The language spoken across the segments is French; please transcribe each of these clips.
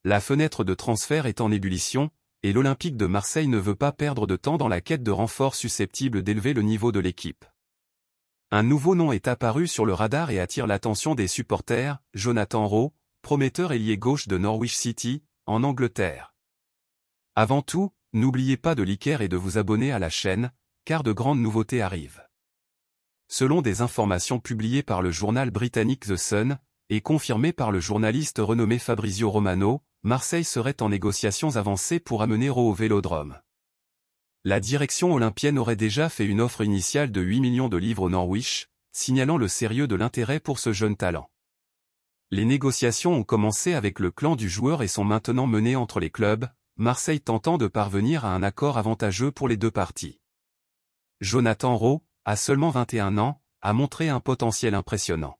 La fenêtre de transfert est en ébullition, et l'Olympique de Marseille ne veut pas perdre de temps dans la quête de renforts susceptibles d'élever le niveau de l'équipe. Un nouveau nom est apparu sur le radar et attire l'attention des supporters, Jonathan Rowe, prometteur ailier gauche de Norwich City, en Angleterre. Avant tout, n'oubliez pas de liker et de vous abonner à la chaîne, car de grandes nouveautés arrivent. Selon des informations publiées par le journal britannique The Sun, et confirmées par le journaliste renommé Fabrizio Romano, Marseille serait en négociations avancées pour amener Rowe au Vélodrome. La direction olympienne aurait déjà fait une offre initiale de 8 millions de livres au Norwich, signalant le sérieux de l'intérêt pour ce jeune talent. Les négociations ont commencé avec le clan du joueur et sont maintenant menées entre les clubs, Marseille tentant de parvenir à un accord avantageux pour les deux parties. Jonathan Rowe, à seulement 21 ans, a montré un potentiel impressionnant.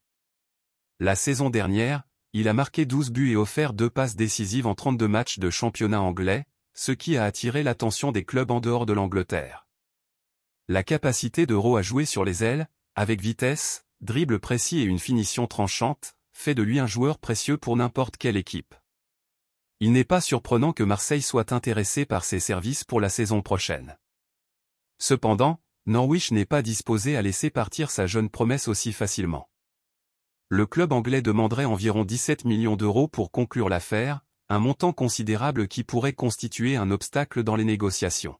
La saison dernière, il a marqué 12 buts et offert 2 passes décisives en 32 matchs de championnat anglais, ce qui a attiré l'attention des clubs en dehors de l'Angleterre. La capacité de Rowe à jouer sur les ailes, avec vitesse, dribble précis et une finition tranchante, fait de lui un joueur précieux pour n'importe quelle équipe. Il n'est pas surprenant que Marseille soit intéressé par ses services pour la saison prochaine. Cependant, Norwich n'est pas disposé à laisser partir sa jeune promesse aussi facilement. Le club anglais demanderait environ 17 millions d'euros pour conclure l'affaire, un montant considérable qui pourrait constituer un obstacle dans les négociations.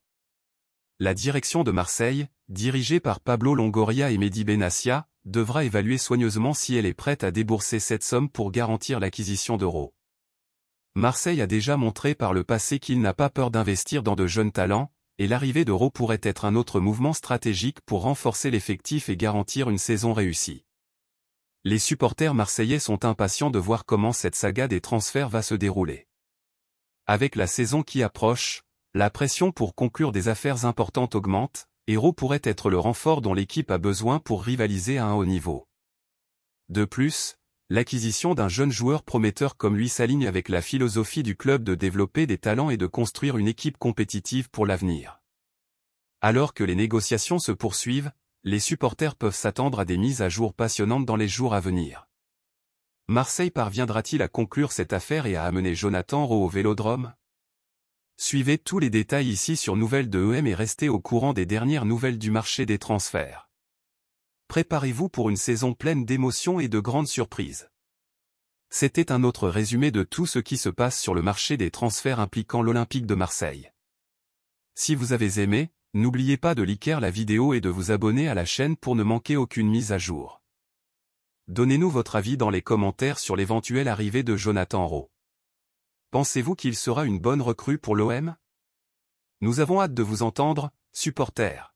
La direction de Marseille, dirigée par Pablo Longoria et Mehdi Benassia, devra évaluer soigneusement si elle est prête à débourser cette somme pour garantir l'acquisition de Rowe. Marseille a déjà montré par le passé qu'il n'a pas peur d'investir dans de jeunes talents, et l'arrivée de Rowe pourrait être un autre mouvement stratégique pour renforcer l'effectif et garantir une saison réussie. Les supporters marseillais sont impatients de voir comment cette saga des transferts va se dérouler. Avec la saison qui approche, la pression pour conclure des affaires importantes augmente, et Rowe pourrait être le renfort dont l'équipe a besoin pour rivaliser à un haut niveau. De plus, l'acquisition d'un jeune joueur prometteur comme lui s'aligne avec la philosophie du club de développer des talents et de construire une équipe compétitive pour l'avenir. Alors que les négociations se poursuivent, les supporters peuvent s'attendre à des mises à jour passionnantes dans les jours à venir. Marseille parviendra-t-il à conclure cette affaire et à amener Jonathan Rowe au Vélodrome? Suivez tous les détails ici sur Nouvelles de EM et restez au courant des dernières nouvelles du marché des transferts. Préparez-vous pour une saison pleine d'émotions et de grandes surprises. C'était un autre résumé de tout ce qui se passe sur le marché des transferts impliquant l'Olympique de Marseille. Si vous avez aimé, n'oubliez pas de liker la vidéo et de vous abonner à la chaîne pour ne manquer aucune mise à jour. Donnez-nous votre avis dans les commentaires sur l'éventuelle arrivée de Jonathan Rowe. Pensez-vous qu'il sera une bonne recrue pour l'OM? Nous avons hâte de vous entendre, supporters.